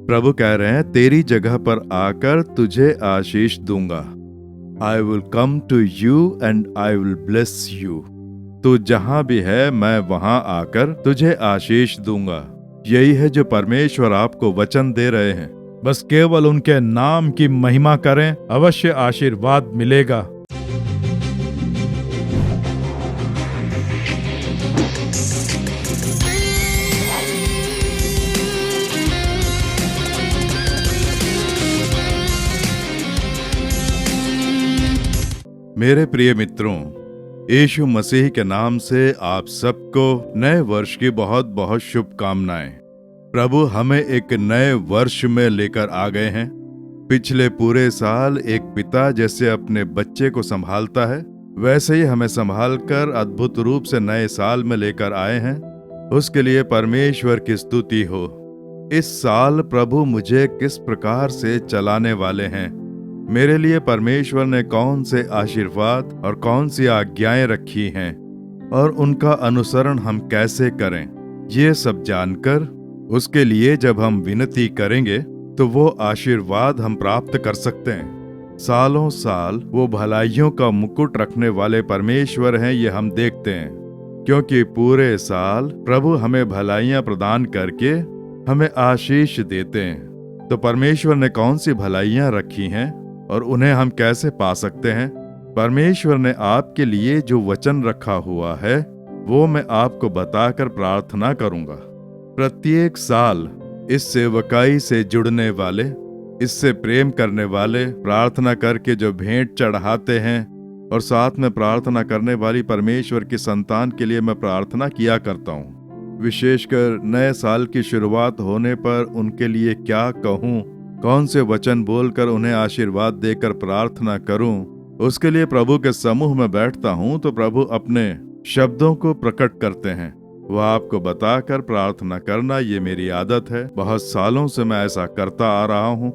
प्रभु कह रहे हैं तेरी जगह पर आकर तुझे आशीष दूंगा। I will come to you and I will bless you. तू जहां भी है मैं वहां आकर तुझे आशीष दूंगा। यही है जो परमेश्वर आपको वचन दे रहे हैं। बस केवल उनके नाम की महिमा करें, अवश्य आशीर्वाद मिलेगा। मेरे प्रिय मित्रों, यीशु मसीह के नाम से आप सबको नए वर्ष की बहुत बहुत शुभकामनाएं। प्रभु हमें एक नए वर्ष में लेकर आ गए हैं। पिछले पूरे साल एक पिता जैसे अपने बच्चे को संभालता है, वैसे ही हमें संभालकर अद्भुत रूप से नए साल में लेकर आए हैं। उसके लिए परमेश्वर की स्तुति हो। इस साल प्रभु मुझे किस प्रकार से चलाने वाले हैं, मेरे लिए परमेश्वर ने कौन से आशीर्वाद और कौन सी आज्ञाएं रखी हैं और उनका अनुसरण हम कैसे करें, ये सब जानकर उसके लिए जब हम विनती करेंगे तो वो आशीर्वाद हम प्राप्त कर सकते हैं। सालों साल वो भलाइयों का मुकुट रखने वाले परमेश्वर हैं, ये हम देखते हैं, क्योंकि पूरे साल प्रभु हमें भलाइयां प्रदान करके हमें आशीष देते हैं। तो परमेश्वर ने कौन सी भलाइयां रखी हैं और उन्हें हम कैसे पा सकते हैं? परमेश्वर ने आपके लिए जो वचन रखा हुआ है वो मैं आपको बताकर प्रार्थना करूंगा। प्रत्येक साल इस सेवकाई से जुड़ने वाले, इससे प्रेम करने वाले, प्रार्थना करके जो भेंट चढ़ाते हैं और साथ में प्रार्थना करने वाली परमेश्वर की संतान के लिए मैं प्रार्थना किया करता हूँ। विशेषकर नए साल की शुरुआत होने पर उनके लिए क्या कहूँ, कौन से वचन बोलकर उन्हें आशीर्वाद देकर प्रार्थना करूं, उसके लिए प्रभु के समूह में बैठता हूं तो प्रभु अपने शब्दों को प्रकट करते हैं। वह आपको बताकर प्रार्थना करना ये मेरी आदत है। बहुत सालों से मैं ऐसा करता आ रहा हूं।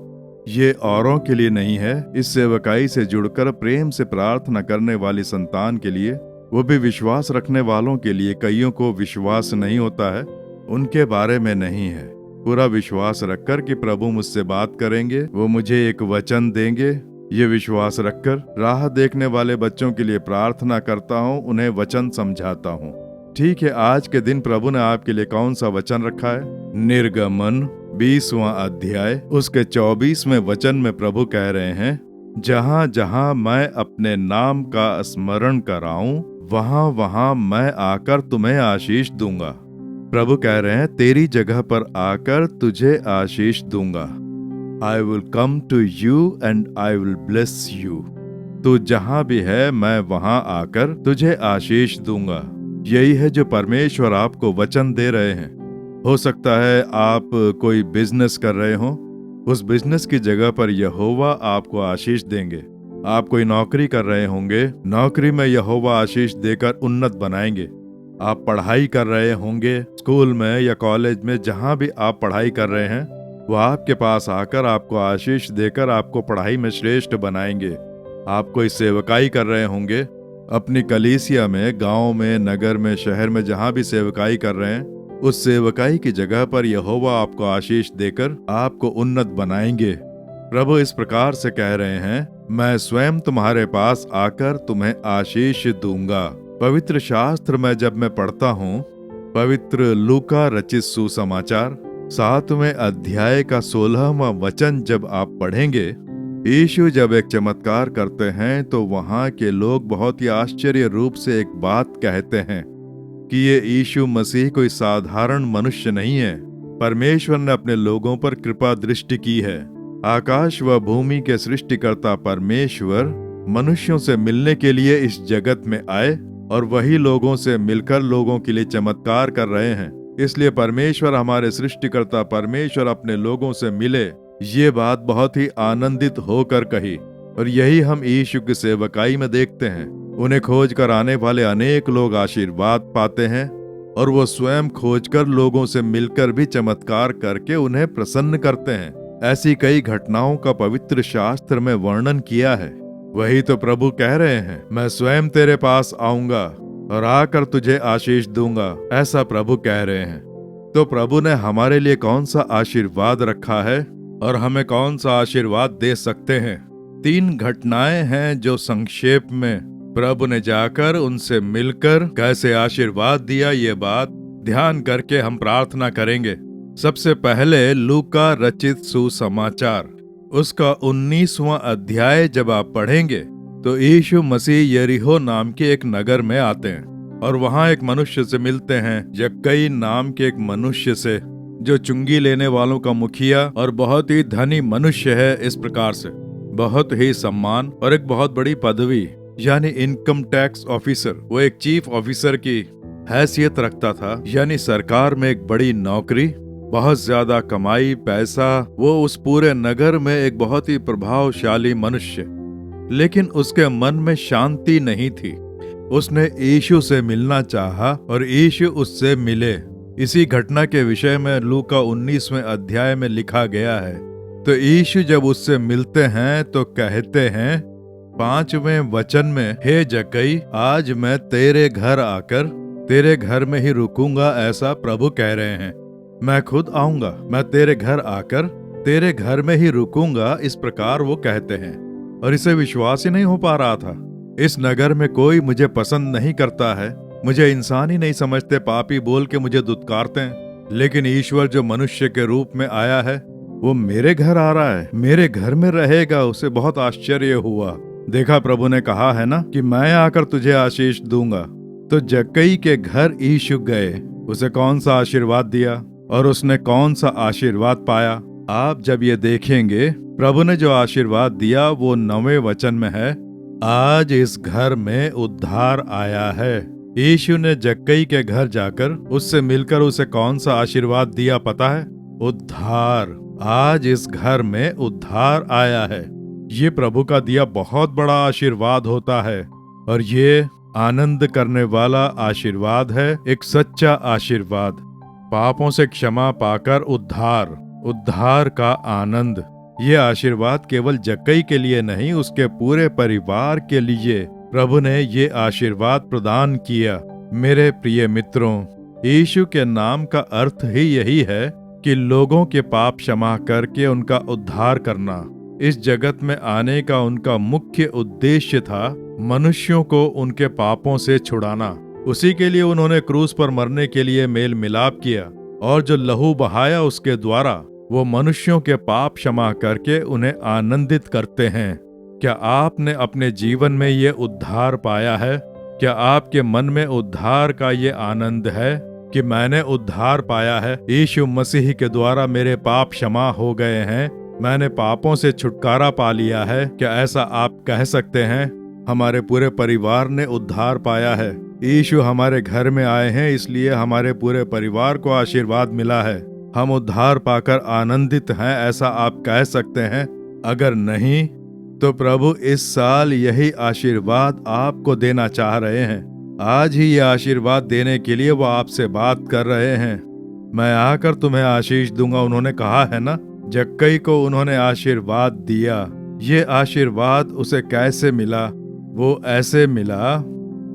ये औरों के लिए नहीं है, इस सेवकाई से जुड़कर प्रेम से प्रार्थना करने वाली संतान के लिए, वो भी विश्वास रखने वालों के लिए। कईयों को विश्वास नहीं होता है, उनके बारे में नहीं है। पूरा विश्वास रखकर कि प्रभु मुझसे बात करेंगे, वो मुझे एक वचन देंगे, ये विश्वास रखकर राह देखने वाले बच्चों के लिए प्रार्थना करता हूँ, उन्हें वचन समझाता हूँ। ठीक है, आज के दिन प्रभु ने आपके लिए कौन सा वचन रखा है? निर्गमन 20वां अध्याय उसके 24वें वचन में प्रभु कह रहे हैं, जहाँ जहाँ मैं अपने नाम का स्मरण कराऊं, वहाँ वहाँ मैं आकर तुम्हें आशीष दूंगा। प्रभु कह रहे हैं तेरी जगह पर आकर तुझे आशीष दूंगा। I will come to you and I will bless you. तू जहां भी है मैं वहां आकर तुझे आशीष दूंगा। यही है जो परमेश्वर आपको वचन दे रहे हैं। हो सकता है आप कोई बिजनेस कर रहे हो, उस बिजनेस की जगह पर यहोवा आपको आशीष देंगे। आप कोई नौकरी कर रहे होंगे, नौकरी में यहोवा आशीष देकर उन्नत बनाएंगे। आप पढ़ाई कर रहे होंगे, स्कूल में या कॉलेज में, जहां भी आप पढ़ाई कर रहे हैं, वो आपके पास आकर आपको आशीष देकर आपको पढ़ाई में श्रेष्ठ बनाएंगे। आप कोई सेवकाई कर रहे होंगे, अपनी कलीसिया में, गांव में, नगर में, शहर में, जहां भी सेवकाई कर रहे हैं, उस सेवकाई की जगह पर यहोवा आपको आशीष देकर आपको उन्नत बनाएंगे। प्रभु इस प्रकार से कह रहे हैं, मैं स्वयं तुम्हारे पास आकर तुम्हें आशीष दूंगा। पवित्र शास्त्र में जब मैं पढ़ता हूँ, पवित्र लूका रचित सुसमाचार 7वें अध्याय का 16वां वचन जब आप पढ़ेंगे, यीशु जब एक चमत्कार करते हैं तो वहाँ के लोग बहुत ही आश्चर्य रूप से एक बात कहते हैं कि ये यीशु मसीह कोई साधारण मनुष्य नहीं है। परमेश्वर ने अपने लोगों पर कृपा दृष्टि की है। आकाश व भूमि के सृष्टिकर्ता परमेश्वर मनुष्यों से मिलने के लिए इस जगत में आए और वही लोगों से मिलकर लोगों के लिए चमत्कार कर रहे हैं। इसलिए परमेश्वर, हमारे सृष्टिकर्ता परमेश्वर अपने लोगों से मिले, ये बात बहुत ही आनंदित होकर कही। और यही हम यीशु की सेवकाई में देखते हैं। उन्हें खोज कर आने वाले अनेक लोग आशीर्वाद पाते हैं और वो स्वयं खोजकर लोगों से मिलकर भी चमत्कार करके उन्हें प्रसन्न करते हैं। ऐसी कई घटनाओं का पवित्र शास्त्र में वर्णन किया है। वही तो प्रभु कह रहे हैं, मैं स्वयं तेरे पास आऊंगा और आकर तुझे आशीष दूंगा, ऐसा प्रभु कह रहे हैं। तो प्रभु ने हमारे लिए कौन सा आशीर्वाद रखा है और हमें कौन सा आशीर्वाद दे सकते हैं? 3 घटनाएं हैं जो संक्षेप में प्रभु ने जाकर उनसे मिलकर कैसे आशीर्वाद दिया, ये बात ध्यान करके हम प्रार्थना करेंगे। सबसे पहले लूका रचित सुसमाचार, उसका 19वां अध्याय जब आप पढ़ेंगे तो यीशु मसीह यरीहो नाम के एक नगर में आते हैं और वहां एक मनुष्य से मिलते हैं, जक्कई नाम के एक मनुष्य से, जो चुंगी लेने वालों का मुखिया और बहुत ही धनी मनुष्य है। इस प्रकार से बहुत ही सम्मान और एक बहुत बड़ी पदवी यानी इनकम टैक्स ऑफिसर, वो एक चीफ ऑफिसर की हैसियत रखता था, यानी सरकार में एक बड़ी नौकरी, बहुत ज्यादा कमाई, पैसा। वो उस पूरे नगर में एक बहुत ही प्रभावशाली मनुष्य, लेकिन उसके मन में शांति नहीं थी। उसने यीशु से मिलना चाहा और यीशु उससे मिले। इसी घटना के विषय में लूका 19वें अध्याय में लिखा गया है। तो यीशु जब उससे मिलते हैं तो कहते हैं 5वें वचन में, हे जक्कई, आज मैं तेरे घर आकर तेरे घर में ही रुकूंगा, ऐसा प्रभु कह रहे हैं। मैं खुद आऊंगा, मैं तेरे घर आकर तेरे घर में ही रुकूंगा, इस प्रकार वो कहते हैं। और इसे विश्वास ही नहीं हो पा रहा था। इस नगर में कोई मुझे पसंद नहीं करता है, मुझे इंसान ही नहीं समझते, पापी बोल के मुझे दुत्कारते हैं। लेकिन ईश्वर जो मनुष्य के रूप में आया है वो मेरे घर आ रहा है, मेरे घर में रहेगा। उसे बहुत आश्चर्य हुआ। देखा, प्रभु ने कहा है ना कि मैं आकर तुझे आशीष दूंगा। तो जक्कई के घर यीशु गए, उसे कौन सा आशीर्वाद दिया और उसने कौन सा आशीर्वाद पाया? आप जब ये देखेंगे, प्रभु ने जो आशीर्वाद दिया वो 9वें वचन में है, आज इस घर में उद्धार आया है। यीशु ने जक्कई के घर जाकर उससे मिलकर उसे कौन सा आशीर्वाद दिया पता है? उद्धार। आज इस घर में उद्धार आया है। ये प्रभु का दिया बहुत बड़ा आशीर्वाद होता है और ये आनंद करने वाला आशीर्वाद है, एक सच्चा आशीर्वाद। पापों से क्षमा पाकर उद्धार, उद्धार का आनंद। ये आशीर्वाद केवल जक्कई के लिए नहीं, उसके पूरे परिवार के लिए प्रभु ने ये आशीर्वाद प्रदान किया। मेरे प्रिय मित्रों, यीशु के नाम का अर्थ ही यही है कि लोगों के पाप क्षमा करके उनका उद्धार करना। इस जगत में आने का उनका मुख्य उद्देश्य था मनुष्यों को उनके पापों से छुड़ाना। उसी के लिए उन्होंने क्रूस पर मरने के लिए मेल मिलाप किया और जो लहू बहाया उसके द्वारा वो मनुष्यों के पाप क्षमा करके उन्हें आनंदित करते हैं। क्या आपने अपने जीवन में ये उद्धार पाया है? क्या आपके मन में उद्धार का ये आनंद है कि मैंने उद्धार पाया है, यीशु मसीह के द्वारा मेरे पाप क्षमा हो गए हैं, मैंने पापों से छुटकारा पा लिया है? क्या ऐसा आप कह सकते हैं? हमारे पूरे परिवार ने उद्धार पाया है। यीशु हमारे घर में आए हैं, इसलिए हमारे पूरे परिवार को आशीर्वाद मिला है। हम उद्धार पाकर आनंदित हैं, ऐसा आप कह सकते हैं? अगर नहीं तो प्रभु इस साल यही आशीर्वाद आपको देना चाह रहे हैं। आज ही ये आशीर्वाद देने के लिए वो आपसे बात कर रहे हैं। मैं आकर तुम्हें आशीष दूंगा, उन्होंने कहा है ना। जक्कई को उन्होंने आशीर्वाद दिया। ये आशीर्वाद उसे कैसे मिला? वो ऐसे मिला,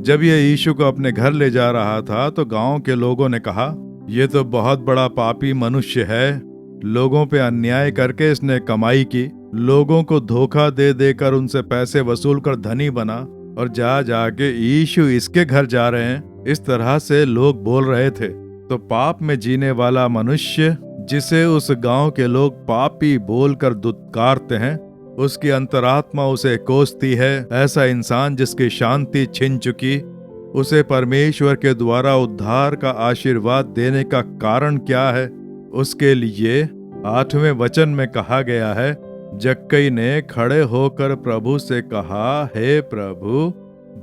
जब ये यीशु को अपने घर ले जा रहा था तो गांव के लोगों ने कहा, ये तो बहुत बड़ा पापी मनुष्य है, लोगों पे अन्याय करके इसने कमाई की, लोगों को धोखा दे देकर उनसे पैसे वसूल कर धनी बना और जा जाके यीशु इसके घर जा रहे हैं। इस तरह से लोग बोल रहे थे। तो पाप में जीने वाला मनुष्य, जिसे उस गांव के लोग पापी बोलकर दुत्कारते हैं, उसकी अंतरात्मा उसे कोसती है। ऐसा इंसान जिसकी शांति छिन चुकी, उसे परमेश्वर के द्वारा उद्धार का आशीर्वाद देने का कारण क्या है? उसके लिए 8वें वचन में कहा गया है, जक्कई ने खड़े होकर प्रभु से कहा, हे प्रभु,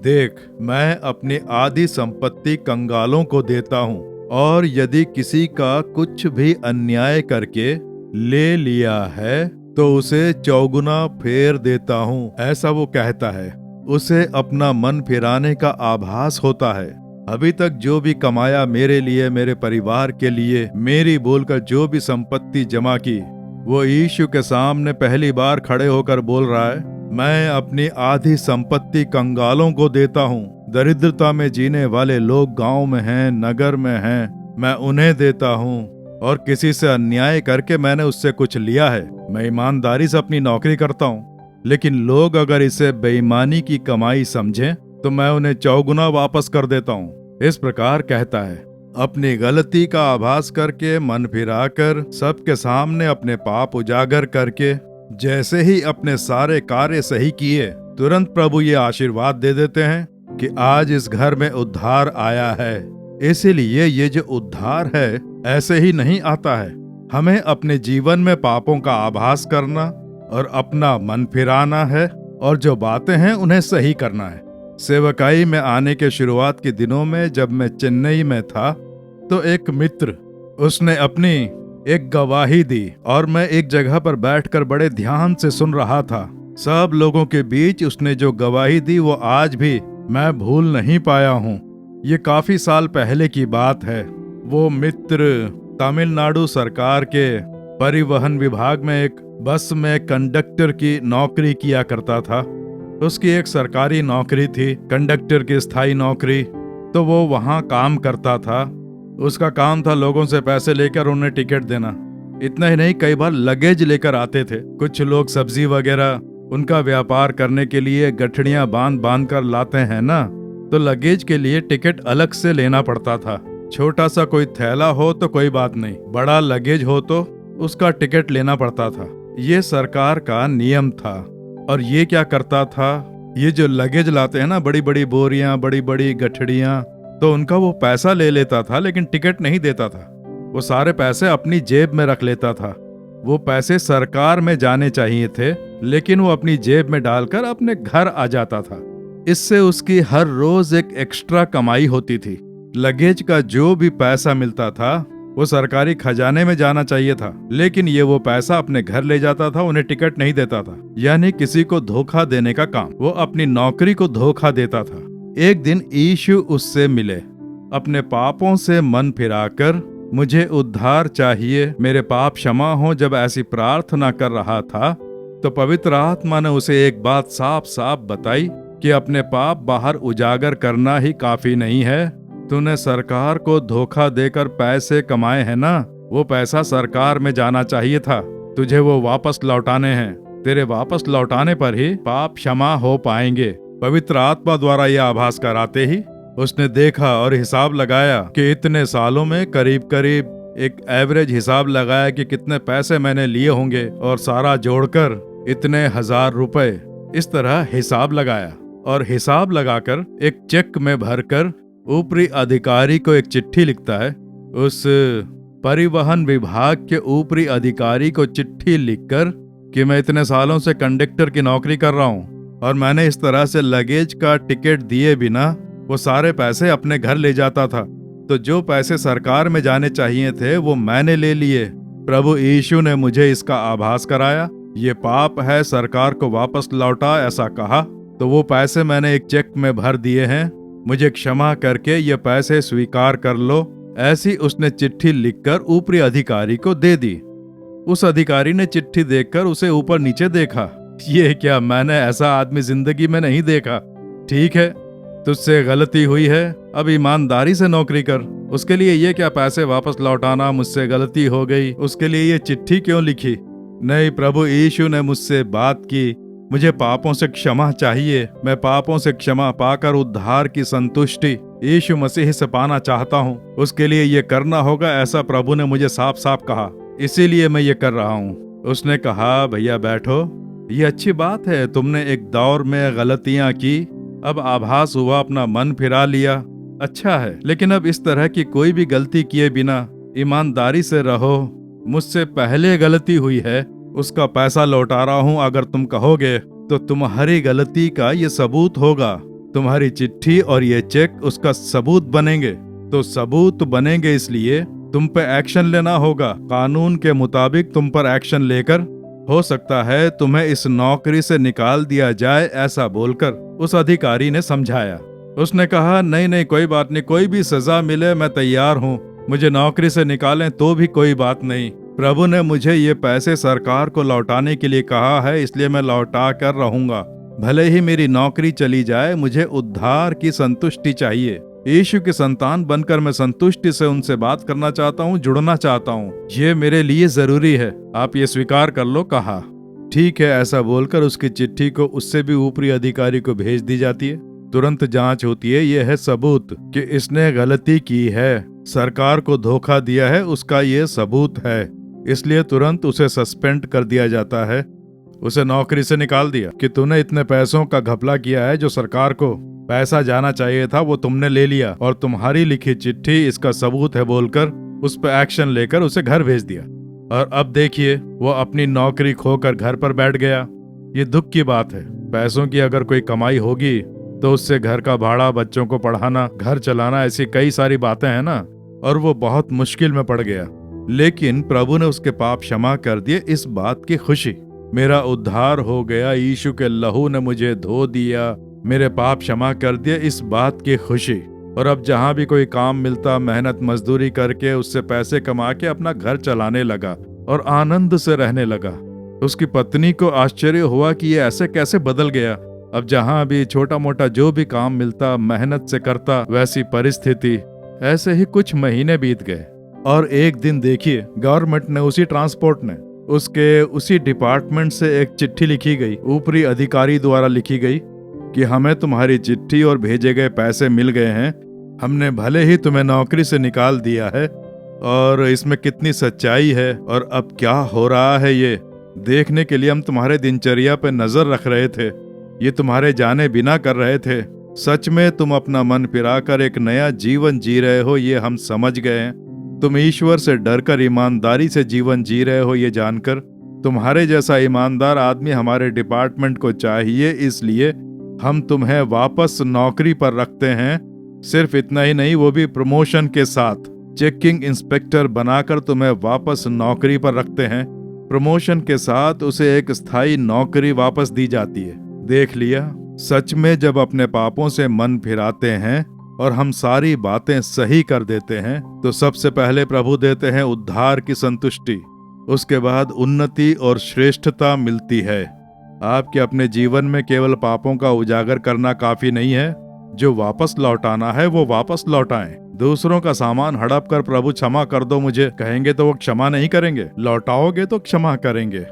देख, मैं अपनी आधी संपत्ति कंगालों को देता हूँ और यदि किसी का कुछ भी अन्याय करके ले लिया है तो उसे चौगुना फेर देता हूँ, ऐसा वो कहता है। उसे अपना मन फिराने का आभास होता है। अभी तक जो भी कमाया मेरे लिए, मेरे परिवार के लिए, मेरी बोलकर जो भी संपत्ति जमा की, वो यीशु के सामने पहली बार खड़े होकर बोल रहा है, मैं अपनी आधी संपत्ति कंगालों को देता हूँ। दरिद्रता में जीने वाले लोग गांव में हैं, नगर में हैं, मैं उन्हें देता हूँ और किसी से अन्याय करके मैंने उससे कुछ लिया है। मैं ईमानदारी से अपनी नौकरी करता हूँ, लेकिन लोग अगर इसे बेईमानी की कमाई समझें तो मैं उन्हें चौगुना वापस कर देता हूँ। इस प्रकार कहता है, अपनी गलती का आभास करके, मन फिराकर, सबके सामने अपने पाप उजागर करके, जैसे ही अपने सारे कार्य सही किए, तुरंत प्रभु ये आशीर्वाद दे देते हैं कि आज इस घर में उद्धार आया है। इसीलिए ये जो उद्धार है ऐसे ही नहीं आता है। हमें अपने जीवन में पापों का आभास करना और अपना मन फिराना है और जो बातें हैं उन्हें सही करना है। सेवकाई में आने के शुरुआत के दिनों में जब मैं चेन्नई में था तो एक मित्र, उसने अपनी एक गवाही दी और मैं एक जगह पर बैठकर बड़े ध्यान से सुन रहा था। सब लोगों के बीच उसने जो गवाही दी वो आज भी मैं भूल नहीं पाया हूँ। ये काफी साल पहले की बात है। वो मित्र तमिलनाडु सरकार के परिवहन विभाग में एक बस में कंडक्टर की नौकरी किया करता था। उसकी एक सरकारी नौकरी थी, कंडक्टर की स्थायी नौकरी। तो वो वहाँ काम करता था। उसका काम था लोगों से पैसे लेकर उन्हें टिकट देना। इतना ही नहीं, कई बार लगेज लेकर आते थे। कुछ लोग सब्जी वगैरह उनका व्यापार करने के लिए गठड़ियां बांध बांध कर लाते हैं ना, तो लगेज के लिए टिकट अलग से लेना पड़ता था। छोटा सा कोई थैला हो तो कोई बात नहीं, बड़ा लगेज हो तो उसका टिकट लेना पड़ता था। ये सरकार का नियम था। और ये क्या करता था, ये जो लगेज लाते हैं ना, बड़ी बड़ी बोरियां, बड़ी बड़ी गठड़ियां, तो उनका वो पैसा ले लेता था लेकिन टिकट नहीं देता था। वो सारे पैसे अपनी जेब में रख लेता था। वो पैसे सरकार में जाने चाहिए थे, लेकिन वो अपनी जेब में डालकर अपने घर आ जाता था। इससे उसकी हर रोज एक एक्स्ट्रा कमाई होती थी। लगेज का जो भी पैसा मिलता था वो सरकारी खजाने में जाना चाहिए था, लेकिन ये वो पैसा अपने घर ले जाता था, उन्हें टिकट नहीं देता था। यानी किसी को धोखा देने का काम। वो अपनी नौकरी को धोखा देता था। एक दिन यीशु उससे मिले। अपने पापों से मन फिराकर, मुझे उद्धार चाहिए, मेरे पाप क्षमा हो, जब ऐसी प्रार्थना कर रहा था तो पवित्र आत्मा ने उसे एक बात साफ साफ बताई कि अपने पाप बाहर उजागर करना ही काफी नहीं है। तूने सरकार को धोखा देकर पैसे कमाए हैं ना, वो पैसा सरकार में जाना चाहिए था। तुझे वो वापस लौटाने हैं। तेरे वापस लौटाने पर ही पाप क्षमा हो पाएंगे। पवित्र आत्मा द्वारा यह आभास कराते ही उसने देखा और हिसाब लगाया कि इतने सालों में करीब करीब एक एवरेज हिसाब लगाया कि कितने पैसे मैंने लिए होंगे और सारा जोड़कर इतने 1000 रुपए। इस तरह हिसाब लगाया और हिसाब लगाकर एक चेक में भरकर ऊपरी अधिकारी को एक चिट्ठी लिखता है। उस परिवहन विभाग के ऊपरी अधिकारी को चिट्ठी लिखकर कि मैं इतने सालों से कंडक्टर की नौकरी कर रहा हूँ और मैंने इस तरह से लगेज का टिकट दिए बिना वो सारे पैसे अपने घर ले जाता था। तो जो पैसे सरकार में जाने चाहिए थे वो मैंने ले लिए। प्रभु यीशु ने मुझे इसका आभास कराया। ये पाप है, सरकार को वापस लौटा, ऐसा कहा। तो वो पैसे मैंने एक चेक में भर दिए हैं। मुझे क्षमा करके ये पैसे स्वीकार कर लो। ऐसी उसने चिट्ठी लिखकर ऊपरी अधिकारी को दे दी। उस अधिकारी ने चिट्ठी देखकर उसे ऊपर नीचे देखा। ये क्या, मैंने ऐसा आदमी जिंदगी में नहीं देखा। ठीक है, तुझसे गलती हुई है, अब ईमानदारी से नौकरी कर। उसके लिए ये क्या पैसे वापस लौटाना, मुझसे गलती हो गई, उसके लिए ये चिट्ठी क्यों लिखी? नहीं, प्रभु यीशु ने मुझसे बात की, मुझे पापों से क्षमा चाहिए। मैं पापों से क्षमा पाकर उद्धार की संतुष्टि यीशु मसीह से पाना चाहता हूँ। उसके लिए ये करना होगा, ऐसा प्रभु ने मुझे साफ साफ कहा, इसीलिए मैं ये कर रहा हूँ। उसने कहा, भैया बैठो, ये अच्छी बात है, तुमने एक दौर में गलतियां की, अब आभास हुआ, अपना मन फिरा लिया, अच्छा है। लेकिन अब इस तरह की कोई भी गलती किए बिना ईमानदारी से रहो। मुझसे पहले गलती हुई है, उसका पैसा लौटा रहा हूँ। अगर तुम कहोगे तो तुम्हारी गलती का ये सबूत होगा। तुम्हारी चिट्ठी और ये चेक उसका सबूत बनेंगे। तो सबूत बनेंगे, इसलिए तुम पे एक्शन लेना होगा। कानून के मुताबिक तुम पर एक्शन लेकर हो सकता है तुम्हें इस नौकरी से निकाल दिया जाए, ऐसा बोलकर उस अधिकारी ने समझाया। उसने कहा, नहीं नहीं, कोई बात नहीं, कोई भी सजा मिले मैं तैयार हूँ। मुझे नौकरी से निकालें तो भी कोई बात नहीं। प्रभु ने मुझे ये पैसे सरकार को लौटाने के लिए कहा है, इसलिए मैं लौटा कर रहूंगा। भले ही मेरी नौकरी चली जाए, मुझे उद्धार की संतुष्टि चाहिए। यीशु की संतान बनकर मैं संतुष्टि से उनसे बात करना चाहता हूँ, जुड़ना चाहता हूँ। ये मेरे लिए जरूरी है, आप ये स्वीकार कर लो, कहा। ठीक है, ऐसा बोलकर उसकी चिट्ठी को उससे भी ऊपरी अधिकारी को भेज दी जाती है। तुरंत जांच होती है। यह है सबूत कि इसने गलती की है, सरकार को धोखा दिया है, उसका ये सबूत है। इसलिए तुरंत उसे सस्पेंड कर दिया जाता है, उसे नौकरी से निकाल दिया कि तूने इतने पैसों का घपला किया है, जो सरकार को पैसा जाना चाहिए था वो तुमने ले लिया, और तुम्हारी लिखी चिट्ठी इसका सबूत है बोलकर उस पर एक्शन लेकर उसे घर भेज दिया। और अब देखिए, वो अपनी नौकरी खोकर घर पर बैठ गया। ये दुख की बात है। पैसों की अगर कोई कमाई होगी तो उससे घर का भाड़ा, बच्चों को पढ़ाना, घर चलाना, ऐसी कई सारी बातें हैं ना, और वो बहुत मुश्किल में पड़ गया। लेकिन प्रभु ने उसके पाप क्षमा कर दिए, इस बात की खुशी। मेरा उद्धार हो गया, यीशु के लहू ने मुझे धो दिया, मेरे पाप क्षमा कर दिए, इस बात की खुशी। और अब जहां भी कोई काम मिलता, मेहनत मजदूरी करके उससे पैसे कमा के अपना घर चलाने लगा और आनंद से रहने लगा। उसकी पत्नी को आश्चर्य हुआ कि ये ऐसे कैसे बदल गया। अब जहां भी छोटा मोटा जो भी काम मिलता, मेहनत से करता, वैसी परिस्थिति। ऐसे ही कुछ महीने बीत गए और एक दिन देखिए, गवर्नमेंट ने, उसी ट्रांसपोर्ट ने, उसके उसी डिपार्टमेंट से एक चिट्ठी लिखी गई, ऊपरी अधिकारी द्वारा लिखी गई कि हमें तुम्हारी चिट्ठी और भेजे गए पैसे मिल गए हैं। हमने भले ही तुम्हें नौकरी से निकाल दिया है, और इसमें कितनी सच्चाई है और अब क्या हो रहा है ये देखने के लिए हम तुम्हारे दिनचर्या पर नजर रख रहे थे। ये तुम्हारे जाने बिना कर रहे थे। सच में तुम अपना मन फिराकर एक नया जीवन जी रहे हो, ये हम समझ गए हैं। तुम ईश्वर से डरकर ईमानदारी से जीवन जी रहे हो, ये जानकर। तुम्हारे जैसा ईमानदार आदमी हमारे डिपार्टमेंट को चाहिए, इसलिए हम तुम्हें वापस नौकरी पर रखते हैं। सिर्फ इतना ही नहीं, वो भी प्रमोशन के साथ। चेकिंग इंस्पेक्टर बनाकर तुम्हें वापस नौकरी पर रखते हैं। प्रमोशन के साथ उसे एक स्थायी नौकरी वापस दी जाती है। देख लिया, सच में जब अपने पापों से मन फिराते हैं और हम सारी बातें सही कर देते हैं, तो सबसे पहले प्रभु देते हैं उद्धार की संतुष्टि। उसके बाद उन्नति और श्रेष्ठता मिलती है। आपके अपने जीवन में केवल पापों का उजागर करना काफी नहीं है। जो वापस लौटाना है वो वापस लौटाएं। दूसरों का सामान हड़प कर प्रभु क्षमा कर दो मुझे कहेंगे तो वो क्षमा नहीं करेंगे, लौटाओगे तो क्षमा करेंगे।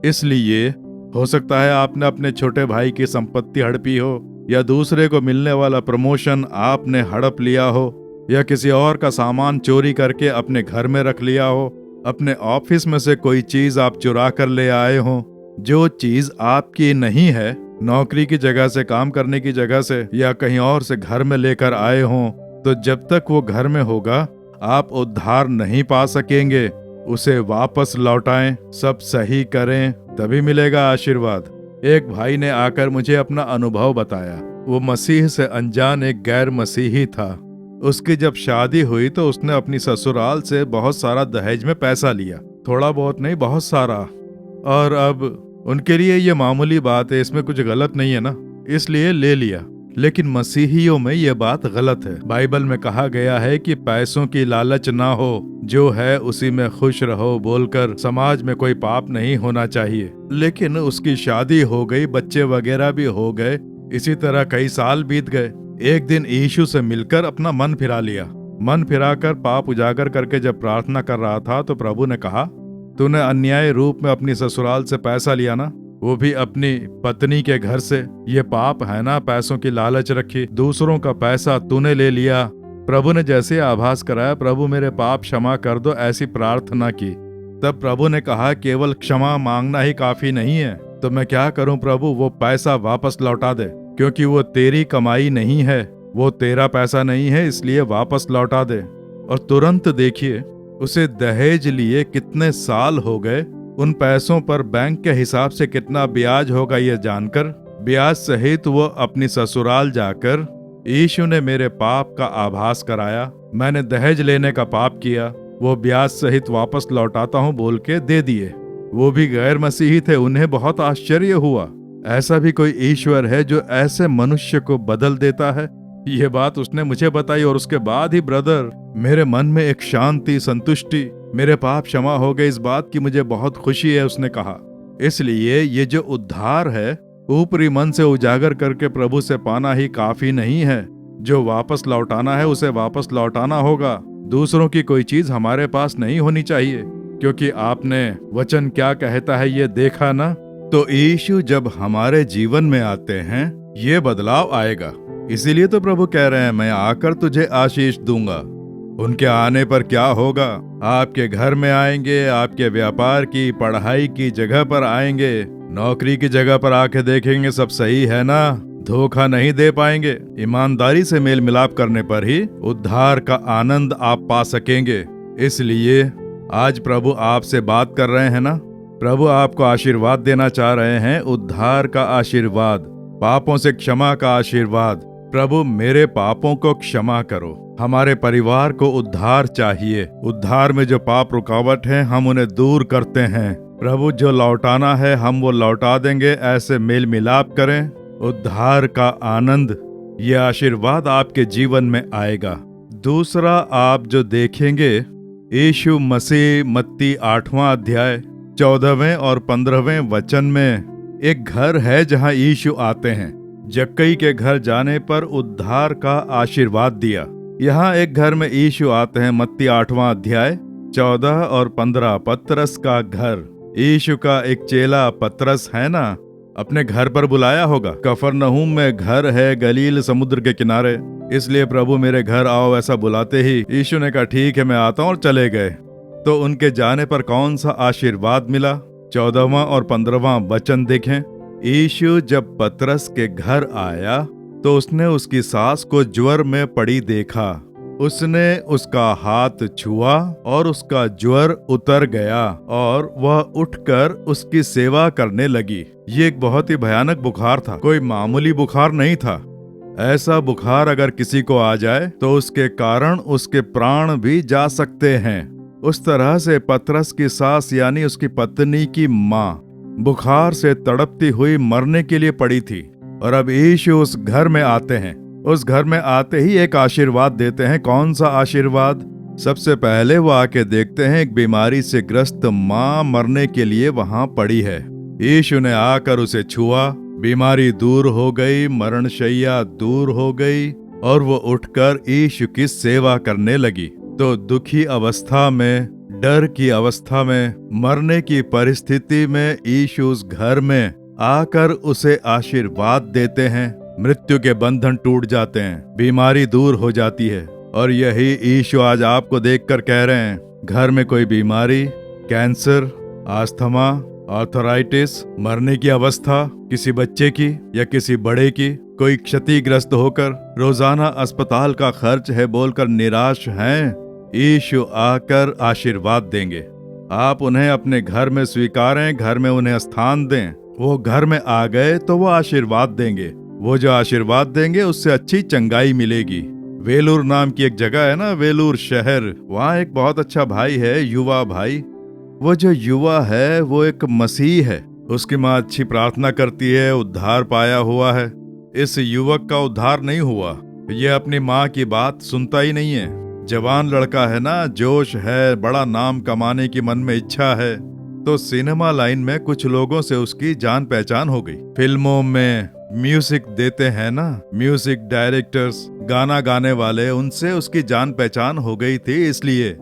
इसलिए हो सकता है आपने अपने छोटे भाई की संपत्ति हड़पी हो, या दूसरे को मिलने वाला प्रमोशन आपने हड़प लिया हो, या किसी और का सामान चोरी करके अपने घर में रख लिया हो, अपने ऑफिस में से कोई चीज आप चुरा कर ले आए हो जो चीज आपकी नहीं है, नौकरी की जगह से, काम करने की जगह से, या कहीं और से घर में लेकर आए हों, तो जब तक वो घर में होगा आप उद्धार नहीं पा सकेंगे। उसे वापस लौटाएं, सब सही करें, तभी मिलेगा आशीर्वाद। एक भाई ने आकर मुझे अपना अनुभव बताया। वो मसीह से अनजान एक गैर मसीही था। उसकी जब शादी हुई तो उसने अपनी ससुराल से बहुत सारा दहेज में पैसा लिया, थोड़ा बहुत नहीं, बहुत सारा। और अब उनके लिए ये मामूली बात है, इसमें कुछ गलत नहीं है ना, इसलिए ले लिया। लेकिन मसीहियों में ये बात गलत है। बाइबल में कहा गया है कि पैसों की लालच ना हो, जो है उसी में खुश रहो बोलकर समाज में कोई पाप नहीं होना चाहिए। लेकिन उसकी शादी हो गई, बच्चे वगैरह भी हो गए, इसी तरह कई साल बीत गए। एक दिन यीशु से मिलकर अपना मन फिरा लिया। मन फिराकर पाप उजागर करके जब प्रार्थना कर रहा था तो प्रभु ने कहा, तूने अन्याय रूप में अपनी ससुराल से पैसा लिया ना, वो भी अपनी पत्नी के घर से। ये पाप है ना, पैसों की लालच रखी, दूसरों का पैसा तूने ले लिया। प्रभु ने जैसे आभास कराया, प्रभु मेरे पाप क्षमा कर दो, ऐसी प्रार्थना की। तब प्रभु ने कहा, केवल क्षमा मांगना ही काफी नहीं है, तो मैं क्या करूं प्रभु? वो पैसा वापस लौटा दे, क्योंकि वो तेरी कमाई नहीं है, वो तेरा पैसा नहीं है, इसलिए वापस लौटा दे। और तुरंत देखिए, उसे दहेज लिए कितने साल हो गए, उन पैसों पर बैंक के हिसाब से कितना ब्याज होगा ये जानकर, ब्याज सहित वो अपनी ससुराल जाकर, यीशु ने मेरे पाप का आभास कराया, मैंने दहेज लेने का पाप किया, वो ब्याज सहित वापस लौटाता हूँ बोल के दे दिए। वो भी गैर मसीही थे, उन्हें बहुत आश्चर्य हुआ। ऐसा भी कोई ईश्वर है जो ऐसे मनुष्य को बदल देता है? ये बात उसने मुझे बताई, और उसके बाद ही ब्रदर, मेरे मन में एक शांति, संतुष्टि, मेरे पाप क्षमा हो गए, इस बात की मुझे बहुत खुशी है, उसने कहा। इसलिए ये जो उद्धार है, ऊपरी मन से उजागर करके प्रभु से पाना ही काफी नहीं है। जो वापस लौटाना है उसे वापस लौटाना होगा। दूसरों की कोई चीज हमारे पास नहीं होनी चाहिए, क्योंकि आपने वचन क्या कहता है ये देखा ना। तो यीशु जब हमारे जीवन में आते हैं ये बदलाव आएगा। इसीलिए तो प्रभु कह रहे हैं, मैं आकर तुझे आशीष दूंगा। उनके आने पर क्या होगा? आपके घर में आएंगे, आपके व्यापार की, पढ़ाई की जगह पर आएंगे, नौकरी की जगह पर आके देखेंगे सब सही है ना, धोखा नहीं दे पाएंगे। ईमानदारी से मेल मिलाप करने पर ही उद्धार का आनंद आप पा सकेंगे। इसलिए आज प्रभु आपसे बात कर रहे हैं ना, प्रभु आपको आशीर्वाद देना चाह रहे हैं, उद्धार का आशीर्वाद, पापों से क्षमा का आशीर्वाद। प्रभु मेरे पापों को क्षमा करो। हमारे परिवार को उद्धार चाहिए। उद्धार में जो पाप रुकावट है हम उन्हें दूर करते हैं। प्रभु जो लौटाना है हम वो लौटा देंगे। ऐसे मेल मिलाप करें, उद्धार का आनंद, ये आशीर्वाद आपके जीवन में आएगा। दूसरा आप जो देखेंगे, यीशु मसीह मत्ती 8वां अध्याय 14वें और 15वें वचन में एक घर है जहां यीशु आते हैं। जक्कई के घर जाने पर उद्धार का आशीर्वाद दिया। यहाँ एक घर में यीशु आते हैं। मत्ती 8वां अध्याय 14 और 15। पतरस का घर। यीशु का एक चेला पतरस है ना, अपने घर पर बुलाया होगा। कफरनहूम में घर है, गलील समुद्र के किनारे। इसलिए प्रभु मेरे घर आओ ऐसा बुलाते ही यीशु ने कहा ठीक है मैं आता हूँ, और चले गए। तो उनके जाने पर कौन सा आशीर्वाद मिला? 14वां और 15वां वचन देखें। यीशु जब पतरस के घर आया तो उसने उसकी सास को ज्वर में पड़ी देखा। उसने उसका हाथ छुआ और उसका ज्वर उतर गया और वह उठकर उसकी सेवा करने लगी। ये एक बहुत ही भयानक बुखार था, कोई मामूली बुखार नहीं था। ऐसा बुखार अगर किसी को आ जाए तो उसके कारण उसके प्राण भी जा सकते हैं। उस तरह से पतरस की सास यानी उसकी पत्नी की माँ बुखार से तड़पती हुई मरने के लिए पड़ी थी। और अब यीशु उस घर में आते हैं। उस घर में आते ही एक आशीर्वाद देते हैं। कौन सा आशीर्वाद? सबसे पहले वो आके देखते हैं एक बीमारी से ग्रस्त माँ मरने के लिए वहां पड़ी है। यीशु ने आकर उसे छुआ, बीमारी दूर हो गई, मरणशैया दूर हो गई और वो उठकर यीशु की सेवा करने लगी। तो दुखी अवस्था में, डर की अवस्था में, मरने की परिस्थिति में यीशु उस घर में आकर उसे आशीर्वाद देते हैं। मृत्यु के बंधन टूट जाते हैं, बीमारी दूर हो जाती है। और यही यीशु आज आपको देखकर कह रहे हैं, घर में कोई बीमारी, कैंसर, अस्थमा, आर्थराइटिस, मरने की अवस्था, किसी बच्चे की या किसी बड़े की, कोई क्षतिग्रस्त होकर रोजाना अस्पताल का खर्च है बोलकर निराश हैं, यीशु आकर आशीर्वाद देंगे। आप उन्हें अपने घर में स्वीकारें, घर में उन्हें स्थान दें। वो घर में आ गए तो वो आशीर्वाद देंगे। वो जो आशीर्वाद देंगे उससे अच्छी चंगाई मिलेगी। वेलूर नाम की एक जगह है ना, वेलूर शहर, वहाँ एक बहुत अच्छा भाई है, युवा भाई। वो जो युवा है वो एक मसीह है। उसकी माँ अच्छी प्रार्थना करती है, उद्धार पाया हुआ है। इस युवक का उद्धार नहीं हुआ, ये अपनी माँ की बात सुनता ही नहीं है। जवान लड़का है ना, जोश है, बड़ा नाम कमाने की मन में इच्छा है। तो सिनेमा लाइन में कुछ लोगों से उसकी जान पहचान हो गई। फिल्मों में म्यूजिक देते हैं ना, म्यूजिक डायरेक्टर्स, गाना गाने वाले, उनसे उसकी जान पहचान हो गई थी, इसलिए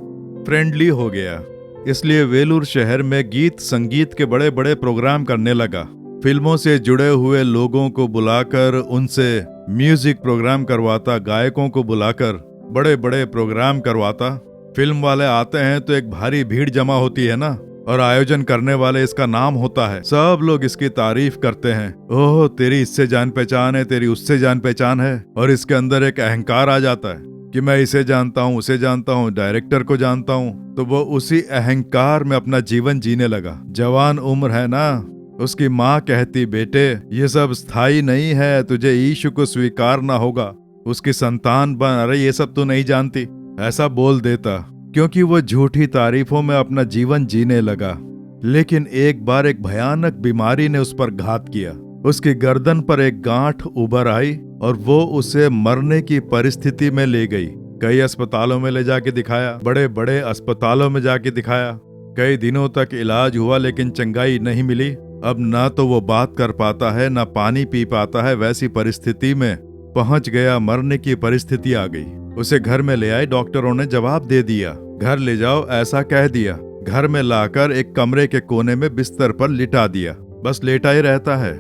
फ्रेंडली हो गया। इसलिए वेलूर शहर में गीत संगीत के बड़े बड़े प्रोग्राम करने लगा। फिल्मों से जुड़े हुए लोगों को बुलाकर उनसे म्यूजिक प्रोग्राम करवाता, गायकों को बुलाकर बड़े बड़े प्रोग्राम करवाता। फिल्म वाले आते हैं तो एक भारी भीड़ जमा होती है ना, और आयोजन करने वाले इसका नाम होता है। सब लोग इसकी तारीफ करते हैं, ओह तेरी इससे जान पहचान है, तेरी उससे जान पहचान है। और इसके अंदर एक अहंकार आ जाता है कि मैं इसे जानता हूँ, उसे जानता हूँ, डायरेक्टर को जानता हूँ। तो वो उसी अहंकार में अपना जीवन जीने लगा। जवान उम्र है ना, उसकी माँ कहती बेटे ये सब स्थायी नहीं है, तुझे यीशु को स्वीकारना होगा, उसकी संतान बन। अरे ये सब तू नहीं जानती, ऐसा बोल देता, क्योंकि वो झूठी तारीफों में अपना जीवन जीने लगा। लेकिन एक बार एक भयानक बीमारी ने उस पर घात किया। उसकी गर्दन पर एक गांठ उभर आई और वो उसे मरने की परिस्थिति में ले गई। कई अस्पतालों में ले जाके दिखाया, बड़े बड़े अस्पतालों में जाके दिखाया। कई दिनों तक इलाज हुआ लेकिन चंगाई नहीं मिली। अब ना तो वो बात कर पाता है, ना पानी पी पाता है। वैसी परिस्थिति में पहुंच गया, मरने की परिस्थिति आ गई। उसे घर में ले आए, डॉक्टरों ने जवाब दे दिया, घर ले जाओ ऐसा कह दिया। घर में लाकर एक कमरे के कोने में बिस्तर पर लिटा दिया, बस लेटा ही रहता है।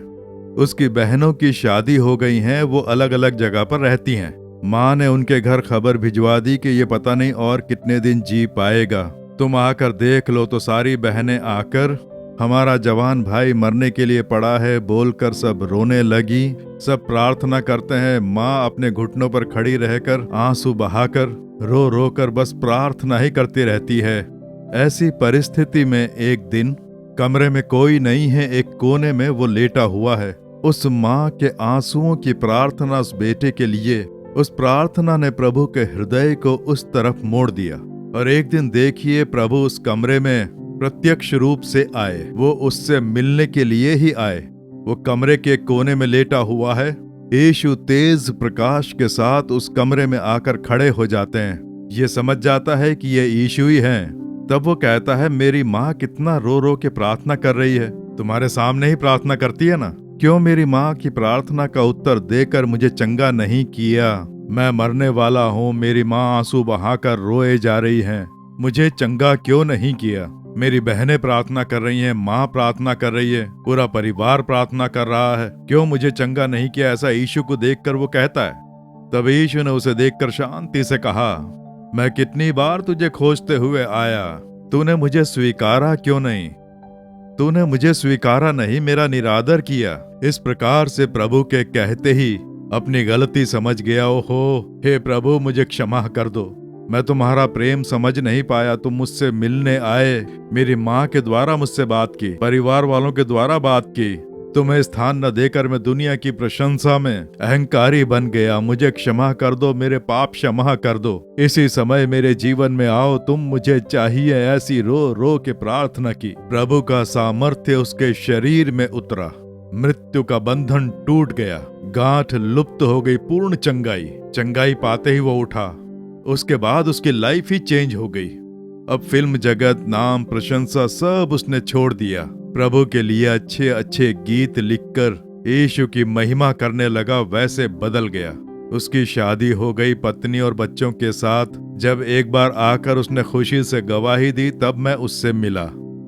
उसकी बहनों की शादी हो गई हैं, वो अलग अलग जगह पर रहती हैं। माँ ने उनके घर खबर भिजवा दी कि ये पता नहीं और कितने दिन जी पाएगा, तुम आकर देख लो। तो सारी बहनें आकर हमारा जवान भाई मरने के लिए पड़ा है बोलकर सब रोने लगी। सब प्रार्थना करते हैं। माँ अपने घुटनों पर खड़ी रहकर आंसू बहाकर रो रो कर बस प्रार्थना ही करती रहती है। ऐसी परिस्थिति में एक दिन कमरे में कोई नहीं है, एक कोने में वो लेटा हुआ है। उस माँ के आंसुओं की प्रार्थना उस बेटे के लिए, उस प्रार्थना ने प्रभु के हृदय को उस तरफ मोड़ दिया। और एक दिन देखिए, प्रभु उस कमरे में प्रत्यक्ष रूप से आए। वो उससे मिलने के लिए ही आए। वो कमरे के कोने में लेटा हुआ है। यीशु तेज प्रकाश के साथ उस कमरे में आकर खड़े हो जाते हैं। ये समझ जाता है कि ये यीशु ही हैं। तब वो कहता है, मेरी माँ कितना रो रो के प्रार्थना कर रही है, तुम्हारे सामने ही प्रार्थना करती है ना, क्यों मेरी माँ की प्रार्थना का उत्तर देकर मुझे चंगा नहीं किया? मैं मरने वाला हूँ, मेरी माँ आंसू बहाकर रोए जा रही हैं, मुझे चंगा क्यों नहीं किया? मेरी बहनें प्रार्थना कर रही हैं, माँ प्रार्थना कर रही है, पूरा परिवार प्रार्थना कर रहा है, क्यों मुझे चंगा नहीं किया? ऐसा यीशु को देखकर वो कहता है। तब यीशु ने उसे देखकर शांति से कहा, मैं कितनी बार तुझे खोजते हुए आया, तूने मुझे स्वीकारा क्यों नहीं? तूने मुझे स्वीकारा नहीं, मेरा निरादर किया। इस प्रकार से प्रभु के कहते ही अपनी गलती समझ गया। ओहो, हे प्रभु मुझे क्षमा कर दो, मैं तुम्हारा प्रेम समझ नहीं पाया। तुम मुझसे मिलने आए, मेरी माँ के द्वारा मुझसे बात की, परिवार वालों के द्वारा बात की, तुम्हें स्थान न देकर मैं दुनिया की प्रशंसा में अहंकारी बन गया। मुझे क्षमा कर दो, मेरे पाप क्षमा कर दो। इसी समय मेरे जीवन में आओ, तुम मुझे चाहिए। ऐसी रो रो के प्रार्थना की। प्रभु का सामर्थ्य उसके शरीर में उतरा। मृत्यु का बंधन टूट गया, गांठ लुप्त हो गई, पूर्ण चंगाई पाते ही वो उठा। उसके बाद उसकी लाइफ ही चेंज हो गई। अब फिल्म जगत, नाम, प्रशंसा सब उसने छोड़ दिया। प्रभु के लिए अच्छे अच्छे गीत लिखकर यीशु की महिमा करने लगा, वैसे बदल गया। उसकी शादी हो गई पत्नी और बच्चों के साथ। जब एक बार आकर उसने खुशी से गवाही दी, तब मैं उससे मिला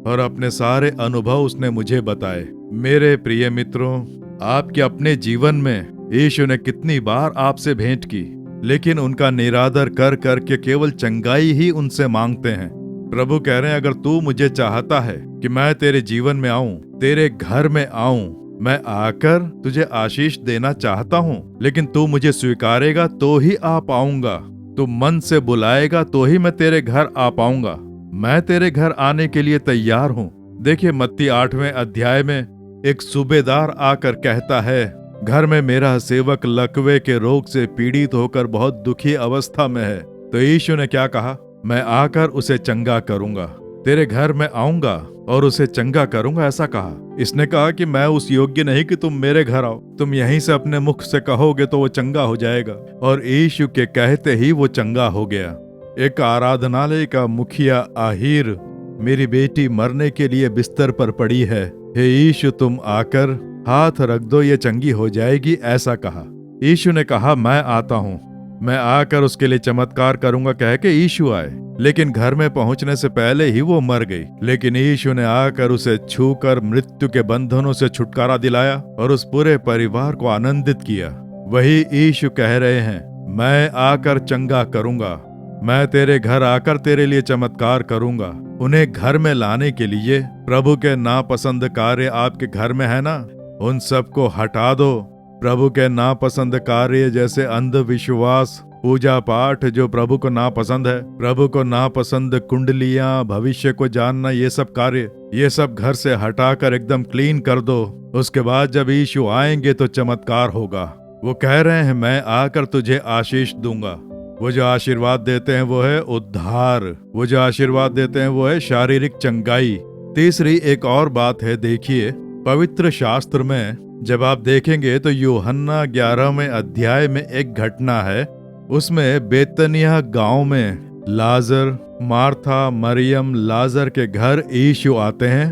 और अपने सारे अनुभव उसने मुझे बताए। मेरे प्रिय मित्रों, आपके अपने जीवन में यीशु ने कितनी बार आपसे भेंट की, लेकिन उनका निरादर कर करके केवल चंगाई ही उनसे मांगते हैं। प्रभु कह रहे हैं, अगर तू मुझे चाहता है कि मैं तेरे जीवन में आऊं, तेरे घर में आऊं, मैं आकर तुझे आशीष देना चाहता हूं, लेकिन तू मुझे स्वीकारेगा तो ही आ पाऊंगा। तू मन से बुलाएगा तो ही मैं तेरे घर आ पाऊंगा। मैं तेरे घर आने के लिए तैयार हूं। देखिए, मत्ती 8वें अध्याय में एक सूबेदार आकर कहता है, घर में मेरा सेवक लकवे के रोग से पीड़ित होकर बहुत दुखी अवस्था में है। तो यीशु ने क्या कहा? मैं आकर उसे चंगा करूंगा, तेरे घर में आऊंगा और उसे चंगा करूंगा, ऐसा कहा। इसने कहा कि मैं उस योग्य नहीं कि तुम मेरे घर आओ, तुम यहीं से अपने मुख से कहोगे तो वो चंगा हो जाएगा। और यीशु के कहते ही वो चंगा हो गया। एक आराधनालय का मुखिया आहिर, मेरी बेटी मरने के लिए बिस्तर पर पड़ी है, हे यीशु तुम आकर हाथ रख दो, ये चंगी हो जाएगी, ऐसा कहा। यीशु ने कहा, मैं आता हूँ, मैं आकर उसके लिए चमत्कार करूंगा, कह के यीशु आए। लेकिन घर में पहुंचने से पहले ही वो मर गई। लेकिन यीशु ने आकर उसे छूकर मृत्यु के बंधनों से छुटकारा दिलाया और उस पूरे परिवार को आनंदित किया। वही यीशु कह रहे हैं, मैं आकर चंगा करूंगा, मैं तेरे घर आकर तेरे लिए चमत्कार करूंगा। उन्हें घर में लाने के लिए प्रभु के नापसंद कार्य आपके घर में है ना, उन सबको हटा दो। प्रभु के नापसंद कार्य जैसे अंधविश्वास, पूजा पाठ जो प्रभु को नापसंद है, प्रभु को नापसंद कुंडलियां, भविष्य को जानना, ये सब कार्य, ये सब घर से हटाकर एकदम क्लीन कर दो। उसके बाद जब यीशु आएंगे तो चमत्कार होगा। वो कह रहे हैं, मैं आकर तुझे आशीष दूंगा। वो जो आशीर्वाद देते हैं वो है उद्धार, वो जो आशीर्वाद देते हैं वो है शारीरिक चंगाई। तीसरी एक और बात है, देखिए पवित्र शास्त्र में जब आप देखेंगे तो यूहन्ना 11वें अध्याय में एक घटना है। उसमें बेतनिया गांव में लाजर, मार्था, मरियम, लाजर के घर यीशु आते हैं।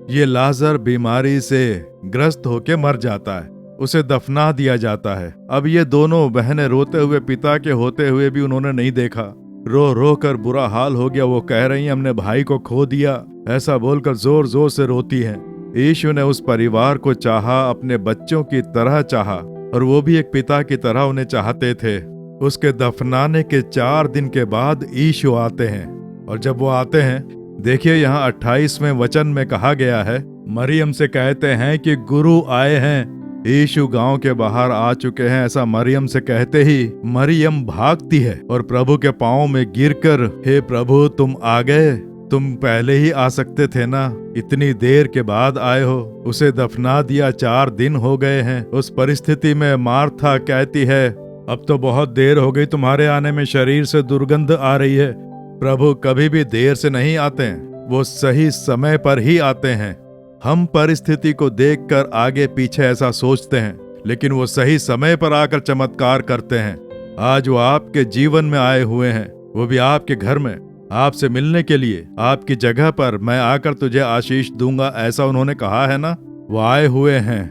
ये लाजर बीमारी से ग्रस्त होके मर जाता है। उसे दफना दिया जाता है। अब ये दोनों बहनें रोते हुए पिता के होते हुए भी उन्होंने नहीं देखा। रो रो कर बुरा हाल हो गया। वो कह रही हैं हमने भाई को खो दिया, ऐसा बोलकर जोर जोर से रोती हैं। यीशु ने उस परिवार को चाहा, अपने बच्चों की तरह चाहा, और वो भी एक पिता की तरह उन्हें चाहते थे। उसके दफनाने के 4 दिन के बाद यीशु आते हैं, और जब वो आते हैं, देखिए यहाँ 28वें वचन में कहा गया है, मरियम से कहते हैं कि गुरु आए हैं। यीशु गांव के बाहर आ चुके हैं, ऐसा मरियम से कहते ही मरियम भागती है और प्रभु के पांव में गिरकर, हे प्रभु तुम आ गए, तुम पहले ही आ सकते थे ना, इतनी देर के बाद आए हो। उसे दफना दिया, 4 दिन हो गए हैं। उस परिस्थिति में मार्था कहती है, अब तो बहुत देर हो गई, तुम्हारे आने में शरीर से दुर्गंध आ रही है। प्रभु कभी भी देर से नहीं आते हैं, वो सही समय पर ही आते हैं। हम परिस्थिति को देखकर आगे पीछे ऐसा सोचते हैं, लेकिन वो सही समय पर आकर चमत्कार करते हैं। आज वो आपके जीवन में आए हुए हैं, वो भी आपके घर में, आपसे मिलने के लिए। आपकी जगह पर मैं आकर तुझे आशीष दूंगा, ऐसा उन्होंने कहा है ना। वो आए हुए हैं।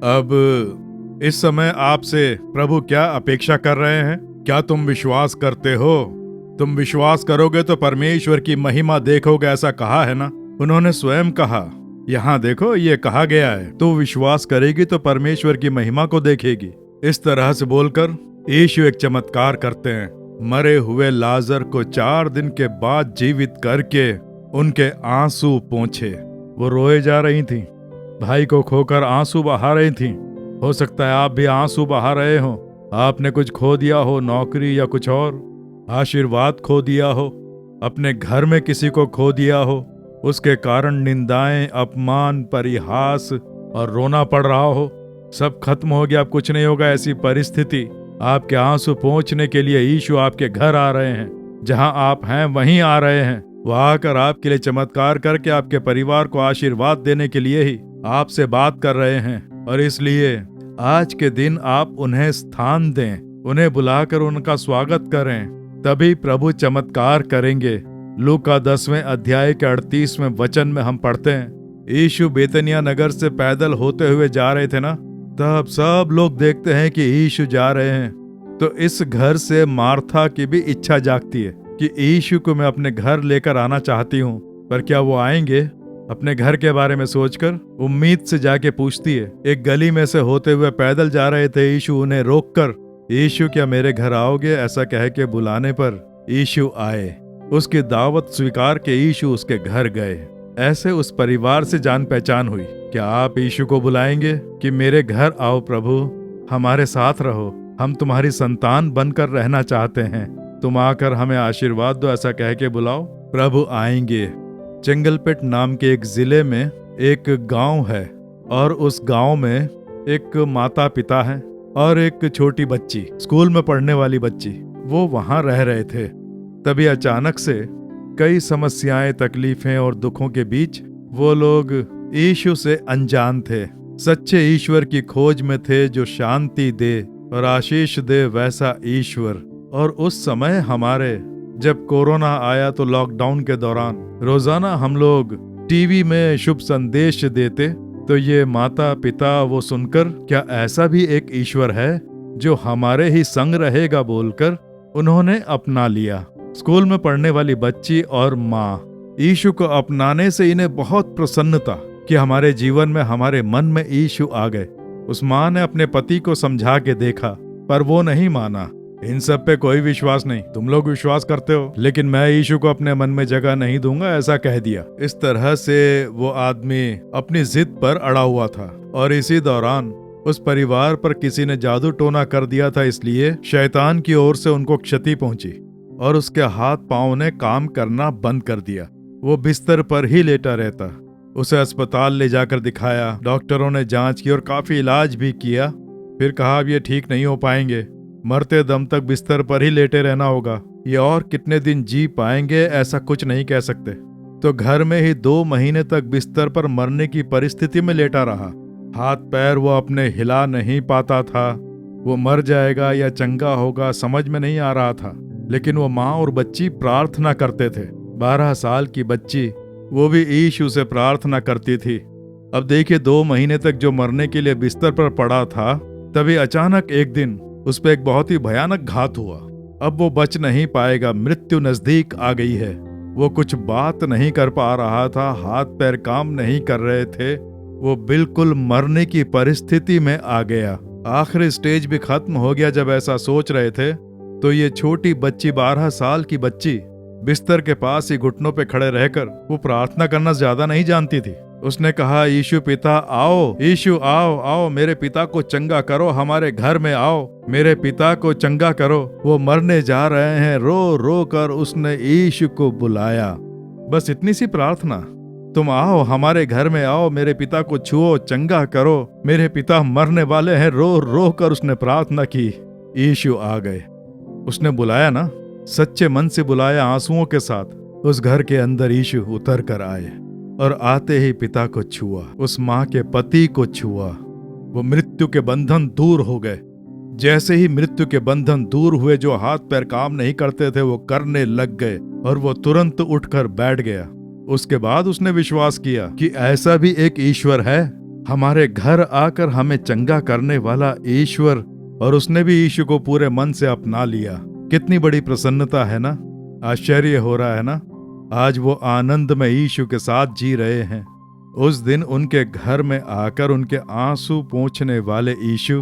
अब इस समय आपसे प्रभु क्या अपेक्षा कर रहे हैं? क्या तुम विश्वास करते हो? तुम विश्वास करोगे तो परमेश्वर की महिमा देखोगे, ऐसा कहा है ना। उन्होंने स्वयं कहा, यहाँ देखो ये कहा गया है, तो विश्वास करेगी तो परमेश्वर की महिमा को देखेगी। इस तरह से बोलकर यीशु एक चमत्कार करते हैं। मरे हुए लाजर को 4 दिन के बाद जीवित करके उनके आंसू पोंछे। वो रोए जा रही थीं, भाई को खोकर आंसू बहा रही थीं। हो सकता है आप भी आंसू बहा रहे हो। आपने कुछ खो दिया हो, नौकरी या कुछ और, आशीर्वाद खो दिया हो, अपने घर में किसी को खो दिया हो, उसके कारण निंदाएं, अपमान, परिहास और रोना पड़ रहा हो। सब खत्म हो गया, अब कुछ नहीं होगा। ऐसी परिस्थिति, आपके आंसू पोंछने के लिए यीशु आपके घर आ रहे हैं। जहां आप हैं वहीं आ रहे हैं। वो आकर आपके लिए चमत्कार करके आपके परिवार को आशीर्वाद देने के लिए ही आपसे बात कर रहे हैं। और इसलिए आज के दिन आप उन्हें स्थान दें, उन्हें बुलाकर उनका स्वागत करें, तभी प्रभु चमत्कार करेंगे। लूका 10वें अध्याय के 38वें वचन में हम पढ़ते हैं, यीशु बेतनिया नगर से पैदल होते हुए जा रहे थे ना, तब सब लोग देखते हैं कि यीशु जा रहे हैं। तो इस घर से मार्था की भी इच्छा जागती है कि यीशु को मैं अपने घर लेकर आना चाहती हूँ। पर क्या वो आएंगे? अपने घर के बारे में सोचकर उम्मीद से जाके पूछती है। एक गली में से होते हुए पैदल जा रहे थे यीशु, उन्हें रोककर, यीशु क्या मेरे घर आओगे, ऐसा कह के बुलाने पर यीशु आए। उसकी दावत स्वीकार के यीशु उसके घर गए। ऐसे उस परिवार से जान पहचान हुई। क्या आप यीशु को बुलाएंगे कि मेरे घर आओ प्रभु, हमारे साथ रहो, हम तुम्हारी संतान बनकर रहना चाहते हैं, तुम आकर हमें आशीर्वाद दो, ऐसा कह के बुलाओ। प्रभु आएंगे। चेंगलपेट नाम के एक जिले में एक गांव है, और उस गांव में एक माता पिता है और एक छोटी बच्ची, स्कूल में पढ़ने वाली बच्ची। वो वहां रह रहे थे। तभी अचानक से कई समस्याएं, तकलीफें और दुखों के बीच वो लोग यीशु से अनजान थे। सच्चे ईश्वर की खोज में थे जो शांति दे और आशीष दे, वैसा ईश्वर। और उस समय हमारे जब कोरोना आया तो लॉकडाउन के दौरान रोजाना हम लोग टीवी में शुभ संदेश देते, तो ये माता पिता वो सुनकर, क्या ऐसा भी एक ईश्वर है जो हमारे ही संग रहेगा बोलकर उन्होंने अपना लिया। स्कूल में पढ़ने वाली बच्ची और माँ, यीशु को अपनाने से इन्हें बहुत प्रसन्नता कि हमारे जीवन में, हमारे मन में यीशु आ गए। उस माँ ने अपने पति को समझा के देखा, पर वो नहीं माना। इन सब पे कोई विश्वास नहीं, तुम लोग विश्वास करते हो, लेकिन मैं यीशु को अपने मन में जगह नहीं दूंगा, ऐसा कह दिया। इस तरह से वो आदमी अपनी जिद पर अड़ा हुआ था। और इसी दौरान उस परिवार पर किसी ने जादू टोना कर दिया था, इसलिए शैतान की ओर से उनको क्षति पहुंची और उसके हाथ पांव ने काम करना बंद कर दिया। वो बिस्तर पर ही लेटा रहता। उसे अस्पताल ले जाकर दिखाया, डॉक्टरों ने जांच की और काफी इलाज भी किया। फिर कहा अब ये ठीक नहीं हो पाएंगे, मरते दम तक बिस्तर पर ही लेटे रहना होगा, ये और कितने दिन जी पाएंगे ऐसा कुछ नहीं कह सकते। तो घर में ही 2 महीने तक बिस्तर पर मरने की परिस्थिति में लेटा रहा। हाथ पैर वो अपने हिला नहीं पाता था। वो मर जाएगा या चंगा होगा समझ में नहीं आ रहा था। लेकिन वो माँ और बच्ची प्रार्थना करते थे। 12 साल की बच्ची, वो भी यीशु से प्रार्थना करती थी, अब देखिए 2 महीने तक जो मरने के लिए बिस्तर पर पड़ा था, तभी अचानक एक दिन उस पर एक बहुत ही भयानक घात हुआ। अब वो बच नहीं पाएगा, मृत्यु नजदीक आ गई है। वो कुछ बात नहीं कर पा रहा था, हाथ पैर काम नहीं कर रहे थे, वो बिल्कुल मरने की परिस्थिति में आ गया। आखिरी स्टेज भी खत्म हो गया। जब ऐसा सोच रहे थे तो ये छोटी बच्ची 12 साल की बच्ची बिस्तर के पास ही घुटनों पे खड़े रहकर वो प्रार्थना करना ज्यादा नहीं जानती थी। उसने कहा, यीशु पिता आओ, यीशु आओ आओ, मेरे पिता को चंगा करो, हमारे घर में आओ, मेरे पिता को चंगा करो, वो मरने जा रहे हैं। रो रो कर उसने यीशु को बुलाया। बस इतनी सी प्रार्थना, तुम आओ, हमारे घर में आओ, मेरे पिता को छुओ, चंगा करो, मेरे पिता मरने वाले हैं। रो रो कर उसने प्रार्थना की। यीशु आ गए। उसने बुलाया ना, सच्चे मन से बुलाया, आंसुओं के साथ। उस घर के अंदर यीशु उतर कर आए और आते ही पिता को छुआ, उस माँ के पति को छुआ। वो मृत्यु के बंधन दूर हो गए। जैसे ही मृत्यु के बंधन दूर हुए, जो हाथ पैर काम नहीं करते थे वो करने लग गए और वो तुरंत उठकर बैठ गया। उसके बाद उसने विश्वास किया कि ऐसा भी एक ईश्वर है, हमारे घर आकर हमें चंगा करने वाला ईश्वर। और उसने भी यीशु को पूरे मन से अपना लिया। कितनी बड़ी प्रसन्नता है ना, आश्चर्य हो रहा है ना। आज वो आनंद में यीशु के साथ जी रहे हैं। उस दिन उनके घर में आकर उनके आंसू पोंछने वाले यीशु,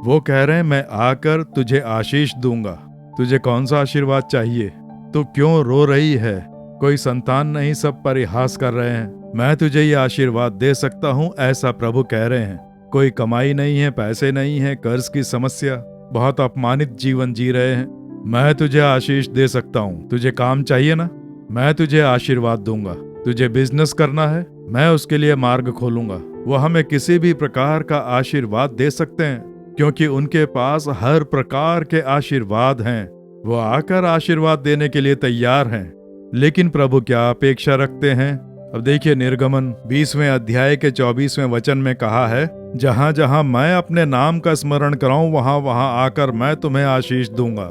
वो कह रहे हैं, मैं आकर तुझे आशीष दूंगा। तुझे कौन सा आशीर्वाद चाहिए? तू क्यों रो रही है? कोई संतान नहीं, सब परिहास कर रहे हैं। मैं तुझे ये आशीर्वाद दे सकता हूँ, ऐसा प्रभु कह रहे हैं। कोई कमाई नहीं है, पैसे नहीं है, कर्ज की समस्या, बहुत अपमानित जीवन जी रहे हैं। मैं तुझे आशीष दे सकता हूँ। तुझे काम चाहिए ना, मैं तुझे आशीर्वाद दूंगा। तुझे बिजनेस करना है, मैं उसके लिए मार्ग खोलूंगा। वो हमें किसी भी प्रकार का आशीर्वाद दे सकते हैं, क्योंकि उनके पास हर प्रकार के आशीर्वाद हैं। वो आकर आशीर्वाद देने के लिए तैयार हैं। लेकिन प्रभु क्या अपेक्षा रखते हैं? अब देखिए, निर्गमन 20वें अध्याय के 24वें वचन में कहा है, जहां जहां मैं अपने नाम का स्मरण कराऊं, वहां वहां आकर मैं तुम्हें आशीष दूंगा।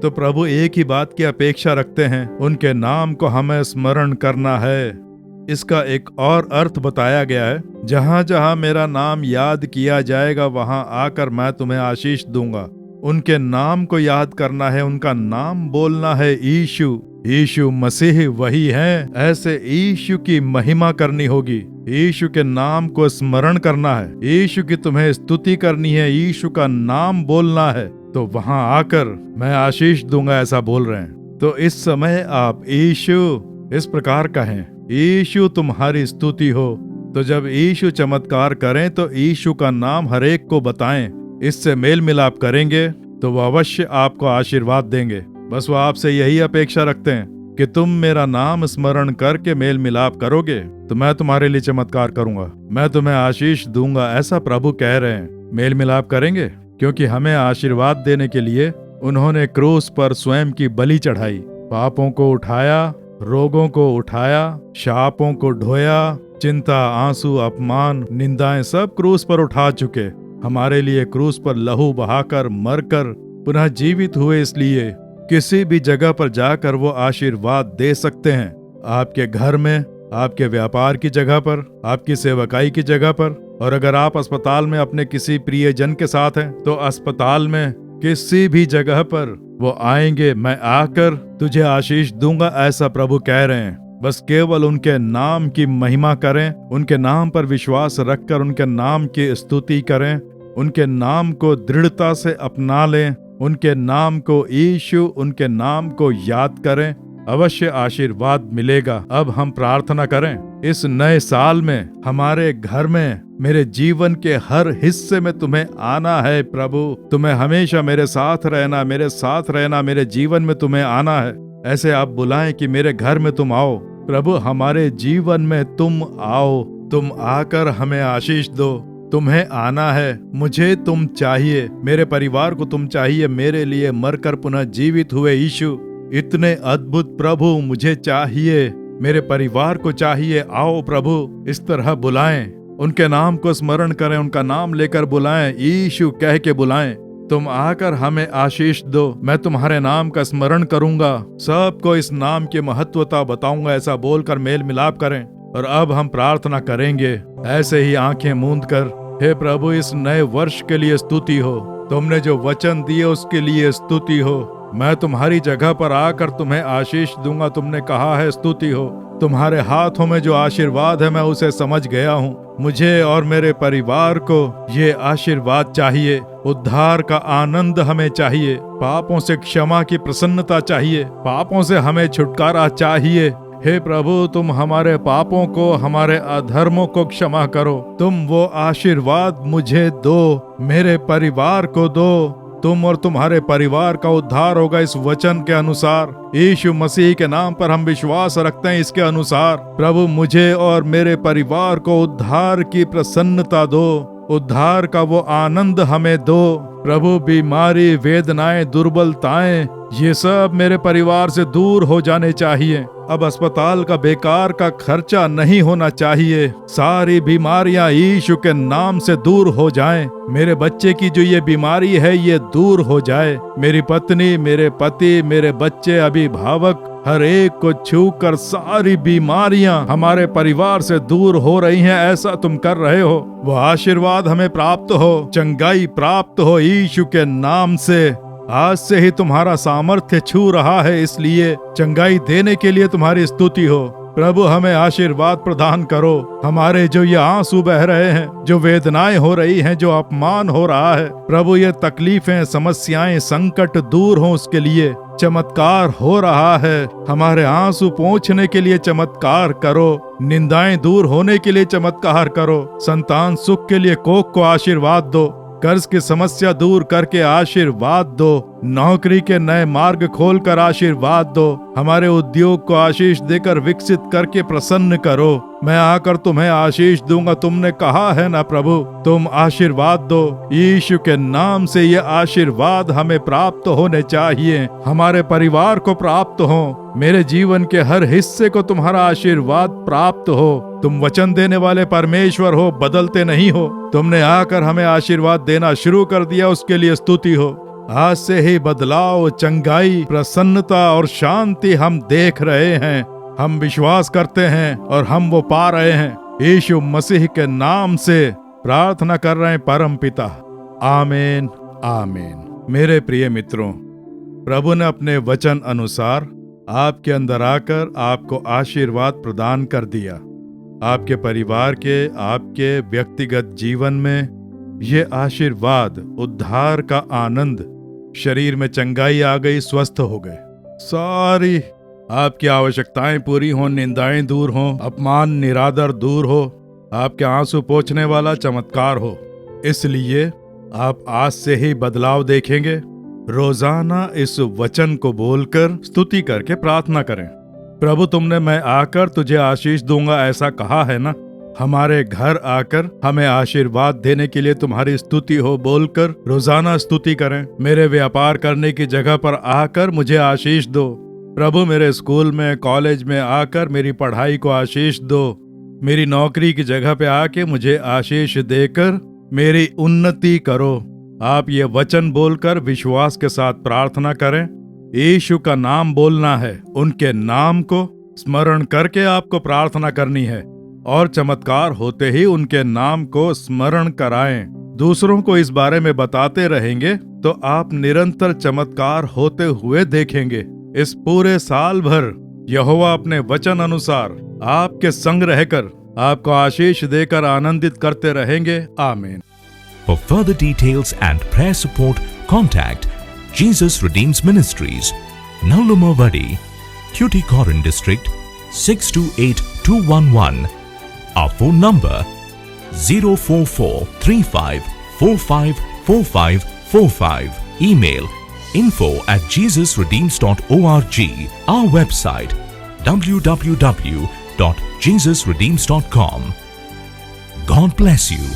तो प्रभु एक ही बात की अपेक्षा रखते हैं, उनके नाम को हमें स्मरण करना है। इसका एक और अर्थ बताया गया है, जहां जहां मेरा नाम याद किया जाएगा, वहां आकर मैं तुम्हें आशीष दूंगा। उनके नाम को याद करना है, उनका नाम बोलना है, यीशु। यीशु मसीह वही है। ऐसे यीशु की महिमा करनी होगी, यीशु के नाम को स्मरण करना है, यीशु की तुम्हें स्तुति करनी है, यीशु का नाम बोलना है, तो वहां आकर मैं आशीष दूंगा, ऐसा बोल रहे हैं। तो इस समय आप यीशु इस प्रकार कहें, यीशु तुम्हारी स्तुति हो। तो जब यीशु चमत्कार करें तो यीशु का नाम हर एक को बताएं, इससे मेल मिलाप करेंगे तो वह अवश्य आपको आशीर्वाद देंगे। बस वो आपसे यही अपेक्षा रखते हैं कि तुम मेरा नाम स्मरण करके मेल मिलाप करोगे तो मैं तुम्हारे लिए चमत्कार करूंगा, मैं तुम्हें आशीष दूंगा, ऐसा प्रभु कह रहे हैं। मेल मिलाप करेंगे क्योंकि हमें आशीर्वाद देने के लिए उन्होंने क्रूस पर स्वयं की बलि चढ़ाई, पापों को उठाया, रोगों को उठाया, शापों को ढोया, चिंता, आंसू, अपमान, निंदाएं सब क्रूस पर उठा चुके। हमारे लिए क्रूस पर लहू बहाकर मरकर पुनः जीवित हुए, इसलिए किसी भी जगह पर जाकर वो आशीर्वाद दे सकते हैं। आपके घर में, आपके व्यापार की जगह पर, आपकी सेवकाई की जगह पर, और अगर आप अस्पताल में अपने किसी प्रियजन के साथ हैं तो अस्पताल में किसी भी जगह पर वो आएंगे, मैं आकर तुझे आशीष दूंगा, ऐसा प्रभु कह रहे हैं। बस केवल उनके नाम की महिमा करें, उनके नाम पर विश्वास रखकर उनके नाम की स्तुति करें, उनके नाम को दृढ़ता से अपना लें, उनके नाम को यीशु, उनके नाम को याद करें, अवश्य आशीर्वाद मिलेगा। अब हम प्रार्थना करें, इस नए साल में हमारे घर में, मेरे जीवन के हर हिस्से में तुम्हें आना है प्रभु। तुम्हें हमेशा मेरे साथ रहना, मेरे साथ रहना, मेरे जीवन में तुम्हें आना है। ऐसे आप बुलाएं कि मेरे घर में तुम आओ प्रभु, हमारे जीवन में तुम आओ, तुम आकर हमें आशीष दो। तुम्हें आना है, मुझे तुम चाहिए, मेरे परिवार को तुम चाहिए, मेरे लिए मरकर पुनः जीवित हुए यीशु, इतने अद्भुत प्रभु मुझे चाहिए, मेरे परिवार को चाहिए। आओ प्रभु, इस तरह बुलाएं, उनके नाम को स्मरण करें, उनका नाम लेकर बुलाएं, यीशु कह के बुलाएं। तुम आकर हमें आशीष दो, मैं तुम्हारे नाम का स्मरण करूंगा, सबको इस नाम की महत्वता बताऊंगा, ऐसा बोलकर मेल मिलाप करें। और अब हम प्रार्थना करेंगे, ऐसे ही आंखें मूंद कर, हे प्रभु, इस नए वर्ष के लिए स्तुति हो। तुमने जो वचन दिए उसके लिए स्तुति हो। मैं तुम्हारी जगह पर आकर तुम्हें आशीष दूंगा। तुमने कहा है स्तुति हो। तुम्हारे हाथों में जो आशीर्वाद है मैं उसे समझ गया हूँ। मुझे और मेरे परिवार को ये आशीर्वाद चाहिए। उद्धार का आनंद हमें चाहिए। पापों से क्षमा की प्रसन्नता चाहिए। पापों से हमें छुटकारा चाहिए। हे प्रभु, तुम हमारे पापों को, हमारे अधर्मों को क्षमा करो। तुम वो आशीर्वाद मुझे दो, मेरे परिवार को दो। तुम और तुम्हारे परिवार का उद्धार होगा इस वचन के अनुसार। यीशु मसीह के नाम पर हम विश्वास रखते हैं इसके अनुसार। प्रभु, मुझे और मेरे परिवार को उद्धार की प्रसन्नता दो। उद्धार का वो आनंद हमें दो। प्रभु, बीमारी, वेदनाएं, दुर्बलताएं, ये सब मेरे परिवार से दूर हो जाने चाहिए। अब अस्पताल का बेकार का खर्चा नहीं होना चाहिए। सारी बीमारियां यीशु के नाम से दूर हो जाएं। मेरे बच्चे की जो ये बीमारी है ये दूर हो जाए। मेरी पत्नी, मेरे पति, मेरे बच्चे, अभिभावक, हर एक को छूकर सारी बीमारियां हमारे परिवार से दूर हो रही हैं। ऐसा तुम कर रहे हो। वो आशीर्वाद हमें प्राप्त हो, चंगाई प्राप्त हो यीशु के नाम से। आज से ही तुम्हारा सामर्थ्य छू रहा है, इसलिए चंगाई देने के लिए तुम्हारी स्तुति हो। प्रभु, हमें आशीर्वाद प्रदान करो। हमारे जो ये आंसू बह रहे हैं, जो वेदनाएं हो रही हैं, जो अपमान हो रहा है, प्रभु, ये तकलीफें, समस्याएं, संकट दूर हो, उसके लिए चमत्कार हो रहा है। हमारे आंसू पोंछने के लिए चमत्कार करो। निंदाएं दूर होने के लिए चमत्कार करो। संतान सुख के लिए कोक को आशीर्वाद दो। कर्ज की समस्या दूर करके आशीर्वाद दो। नौकरी के नए मार्ग खोलकर आशीर्वाद दो। हमारे उद्योग को आशीष देकर विकसित करके प्रसन्न करो। मैं आकर तुम्हें आशीष दूंगा। तुमने कहा है ना प्रभु, तुम आशीर्वाद दो। यीशु के नाम से ये आशीर्वाद हमें प्राप्त होने चाहिए। हमारे परिवार को प्राप्त हो। मेरे जीवन के हर हिस्से को तुम्हारा आशीर्वाद प्राप्त हो। तुम वचन देने वाले परमेश्वर हो, बदलते नहीं हो। तुमने आकर हमें आशीर्वाद देना शुरू कर दिया, उसके लिए स्तुति हो। आज से ही बदलाव, चंगाई, प्रसन्नता और शांति हम देख रहे हैं। हम विश्वास करते हैं और हम वो पा रहे हैं। यीशु मसीह के नाम से प्रार्थना कर रहे हैं परम पिता। आमीन, आमीन। मेरे प्रिय मित्रों, प्रभु ने अपने वचन अनुसार आपके अंदर आकर आपको आशीर्वाद प्रदान कर दिया। आपके परिवार के, आपके व्यक्तिगत जीवन में ये आशीर्वाद, उद्धार का आनंद, शरीर में चंगाई आ गई, स्वस्थ हो गए। सारी आपकी आवश्यकताएं पूरी हों, निंदाएं दूर हों, अपमान निरादर दूर हो, आपके आंसू पोंछने वाला चमत्कार हो। इसलिए आप आज से ही बदलाव देखेंगे। रोजाना इस वचन को बोलकर स्तुति करके प्रार्थना करें। प्रभु, तुमने मैं आकर तुझे आशीष दूंगा ऐसा कहा है ना। हमारे घर आकर हमें आशीर्वाद देने के लिए तुम्हारी स्तुति हो बोलकर रोजाना स्तुति करें। मेरे व्यापार करने की जगह पर आकर मुझे आशीष दो। प्रभु, मेरे स्कूल में, कॉलेज में आकर मेरी पढ़ाई को आशीष दो। मेरी नौकरी की जगह पे आके मुझे आशीष देकर मेरी उन्नति करो। आप ये वचन बोलकर विश्वास के साथ प्रार्थना करें। यीशु का नाम बोलना है। उनके नाम को स्मरण करके आपको प्रार्थना करनी है और चमत्कार होते ही उनके नाम को स्मरण कराएं। दूसरों को इस बारे में बताते रहेंगे तो आप निरंतर चमत्कार होते हुए देखेंगे। इस पूरे साल भर यहोवा अपने वचन अनुसार आपके संग रहकर आपको आशीष देकर आनंदित करते रहेंगे। आमीन। For further details and prayer support, contact Jesus Redeems Ministries, Nallumavadi, Tuticorin District, 628211. Our phone number 04435454545. Email info@jesusredeems.org. Our website www.jesusredeems.com. God bless you.